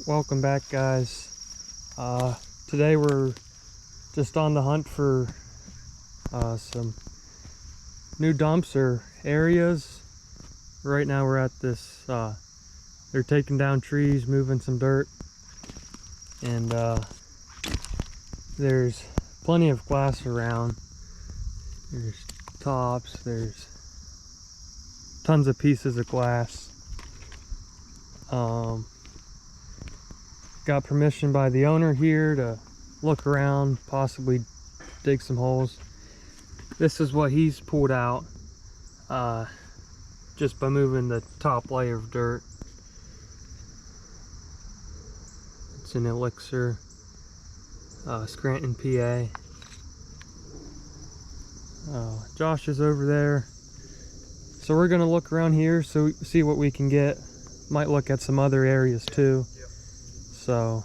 Welcome back, guys. Today we're just on the hunt for some new dumps or areas. Right now we're at this, they're taking down trees, moving some dirt, and there's plenty of glass around. There's tops, there's tons of pieces of glass. Got permission by the owner here to look around, possibly dig some holes. This is what he's pulled out just by moving the top layer of dirt. It's an Elixir, Scranton, PA. Josh is over there. So we're gonna look around here, so see what we can get. Might look at some other areas too. So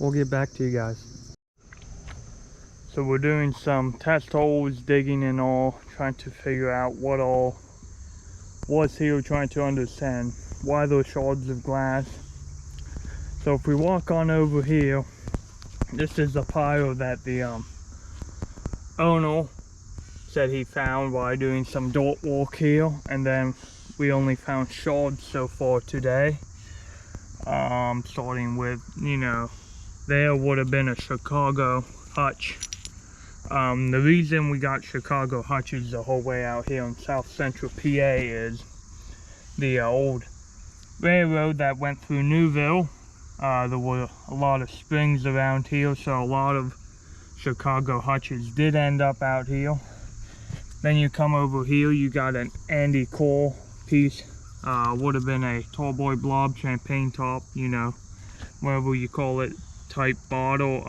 we'll get back to you guys. So we're doing some test holes, digging and all, trying to figure out what all was here, trying to understand why those shards of glass. So if we walk on over here, this is the pile that the owner said he found while doing some dirt walk here, and then we only found shards so far today. Starting with, there would have been a Chicago hutch. The reason we got Chicago hutches the whole way out here in south central PA is the old railroad that went through Newville. There were a lot of springs around here, so a lot of Chicago hutches did end up out here. Then you come over here, you got an Andy Cole piece. Would have been a tall boy blob, champagne top, whatever you call it, type bottle.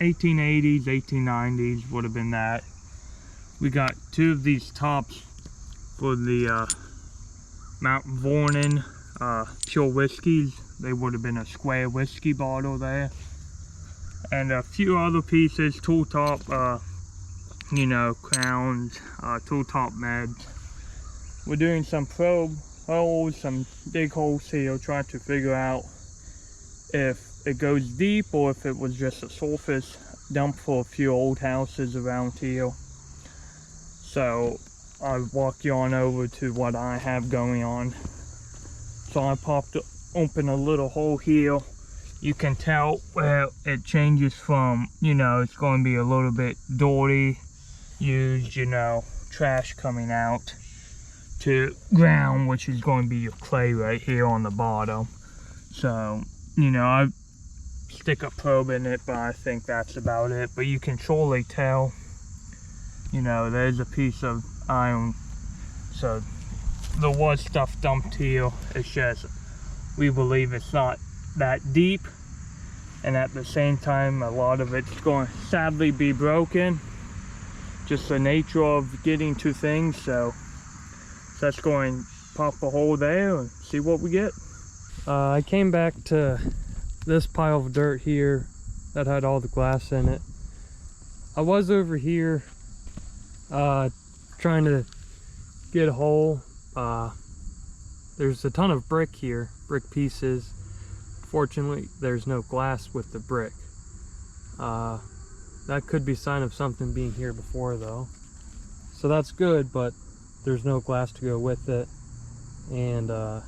1880s, 1890s would have been that. We got two of these tops for the Mount Vernon pure whiskeys. They would have been a square whiskey bottle there. And a few other pieces, tool top, crowns, tool top meds. We're doing some probe holes, some dig holes here, trying to figure out if it goes deep or if it was just a surface dump for a few old houses around here. So I'll walk you on over to what I have going on. So I popped open a little hole here. You can tell where it changes from, it's going to be a little bit dirty, used, trash coming out, to ground, which is going to be your clay right here on the bottom. So, I stick a probe in it, but I think that's about it. But you can surely tell, there's a piece of iron. So there was stuff dumped here. It's just, we believe it's not that deep, and at the same time a lot of it's going to sadly be broken, just the nature of getting to things. So let's go and pop a hole there and see what we get. I came back to this pile of dirt here that had all the glass in it. I was over here trying to get a hole. There's a ton of brick here, brick pieces. Fortunately, there's no glass with the brick. That could be a sign of something being here before though. So that's good, but there's no glass to go with it, and a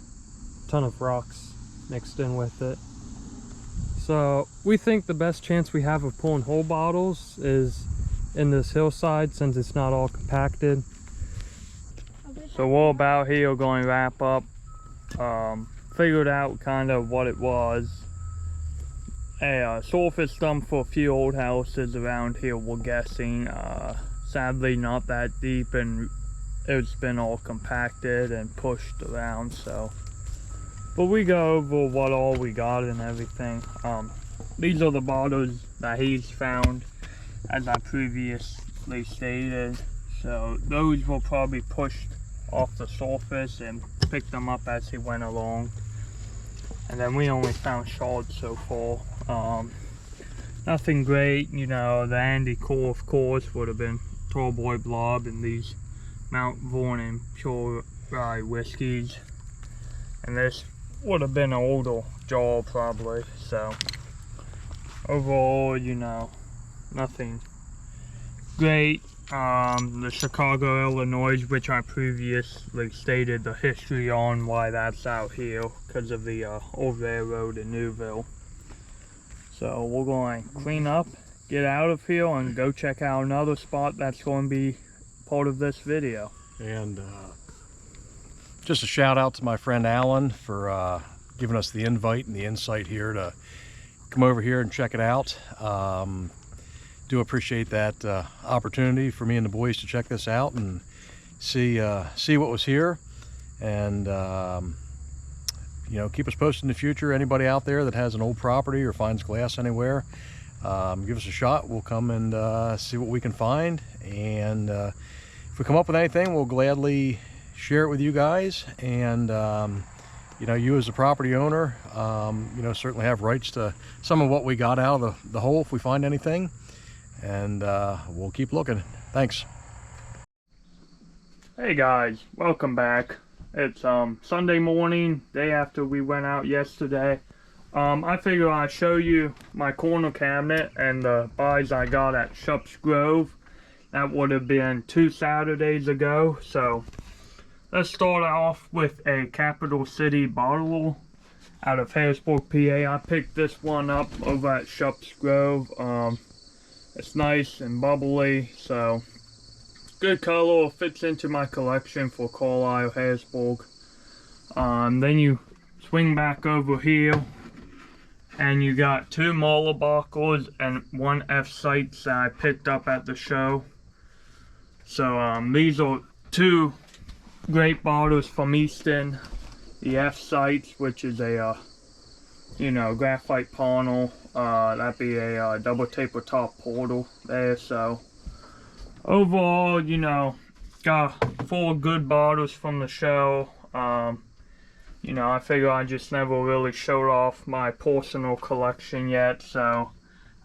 ton of rocks mixed in with it. So we think the best chance we have of pulling whole bottles is in this hillside, since it's not all compacted. So we're about here going to wrap up. Figured out kind of what it was. A surface dump for a few old houses around here, we're guessing. Sadly not that deep, and it's been all compacted and pushed around. So, but we go over what all we got and everything. These are the bottles that he's found, as I previously stated. So those were probably pushed off the surface and picked them up as he went along. And then we only found shards so far. Nothing great, the Andy Core, of course, would have been Tall Boy Blob, and these Mount Vernon pure rye whiskeys. And this would have been an older jaw probably. So overall, you know, nothing great. The Chicago, Illinois, which I previously stated the history on why that's out here because of the old railroad in Newville. So we're going to clean up, get out of here, and go check out another spot that's going to be part of this video. And just a shout out to my friend Alan for giving us the invite and the insight here to come over here and check it out. Do appreciate that opportunity for me and the boys to check this out and see what was here, and you know, keep us posted in the future. Anybody out there that has an old property or finds glass anywhere, give us a shot. We'll come and see what we can find, and if we come up with anything, we'll gladly share it with you guys. And you know, you as a property owner, you know, certainly have rights to some of what we got out of the hole if we find anything. And we'll keep looking. Thanks. Hey guys, welcome back. It's Sunday morning, day after we went out yesterday. I figure I'd show you my corner cabinet and the buys I got at Shups Grove. That would have been 2 Saturdays ago. So let's start off with a Capital City bottle out of Harrisburg, PA. I picked this one up over at Shups Grove. It's nice and bubbly, so good color, fits into my collection for Carlisle, Harrisburg. Then you swing back over here, and you got 2 Mahler bottles and 1 F-Sites that I picked up at the show. So these are 2 great bottles from Easton. The F-Sites, which is a you know, graphite panel. That'd be a double taper top portal there. So overall, you know, got 4 good bottles from the show. You know, I figure I just never really showed off my personal collection yet. So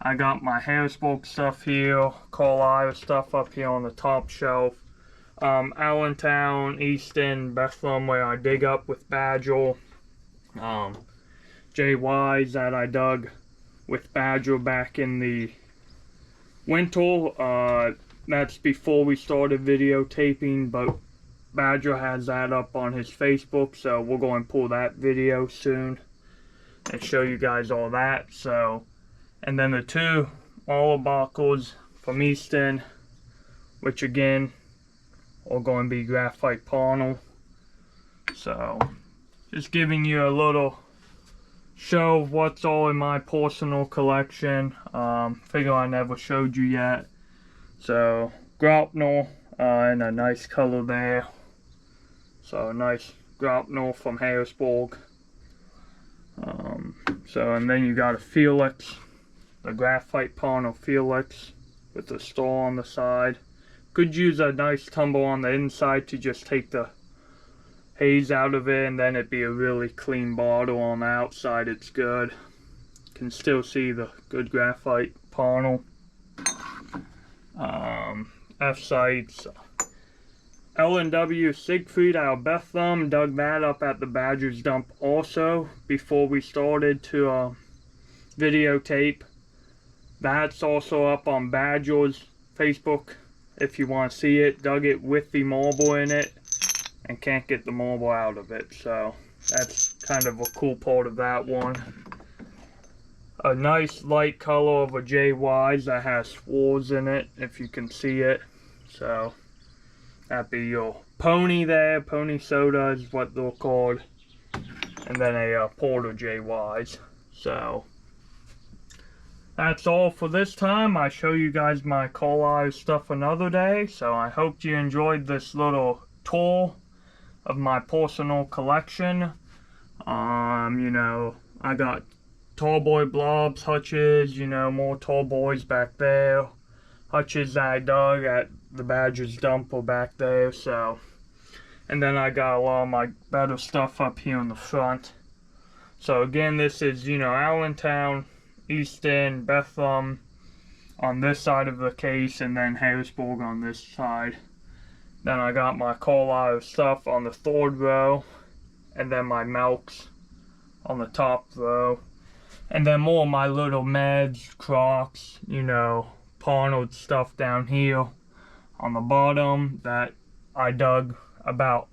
I got my Harrisburg stuff here, Carlisle stuff up here on the top shelf. Allentown, Easton, Bethlehem, where I dig up with Badger. JYs that I dug with Badger back in the winter. That's before we started videotaping, but Badger has that up on his Facebook, so we're going to pull that video soon and show you guys all that. So, and then the 2 Mahler bottles from Easton, which again are going to be graphite panel. So just giving you a little show of what's all in my personal collection. Figure I never showed you yet. So Grapnel in a nice color there. So nice Grapnel from Harrisburg. So, and then you got a Felix, the graphite panel Felix with the star on the side. Could use a nice tumble on the inside to just take the haze out of it, and then it'd be a really clean bottle. On the outside it's good. Can still see the good graphite panel. F-Sites. L&W Siegfried out of Bethlehem. Dug that up at the Badger's dump also before we started to videotape. That's also up on Badger's Facebook if you want to see it. Dug it with the marble in it and can't get the marble out of it, so that's kind of a cool part of that one. A nice light color of a JY's that has swirls in it, if you can see it. So that'd be your pony there. Pony soda is what they're called, and then a Porter JY's. So that's all for this time. I show you guys my Carlisle stuff another day. So I hope you enjoyed this little tour of my personal collection. You know, I got tallboy blobs, hutches, you know, more tallboys back there. Hutches that I dug at the Badger's dump are back there, so. And then I got a lot of my better stuff up here in the front. So again, this is, you know, Allentown, Easton, Bethlehem on this side of the case, and then Harrisburg on this side. Then I got my Carlisle stuff on the third row, and then my Melks on the top row. And then more of my little meds, Crocs, you know, Parnold stuff down here on the bottom that I dug about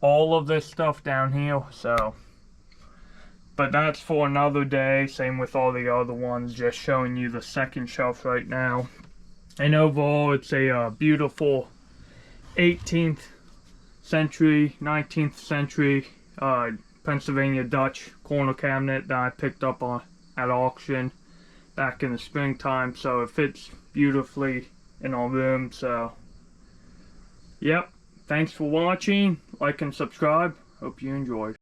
all of this stuff down here. So, but that's for another day. Same with all the other ones, just showing you the second shelf right now. And overall, it's a beautiful 18th century, 19th century Pennsylvania Dutch corner cabinet that I picked up at auction back in the springtime. So it fits beautifully in our room. So, yep. Thanks for watching. Like and subscribe. Hope you enjoyed.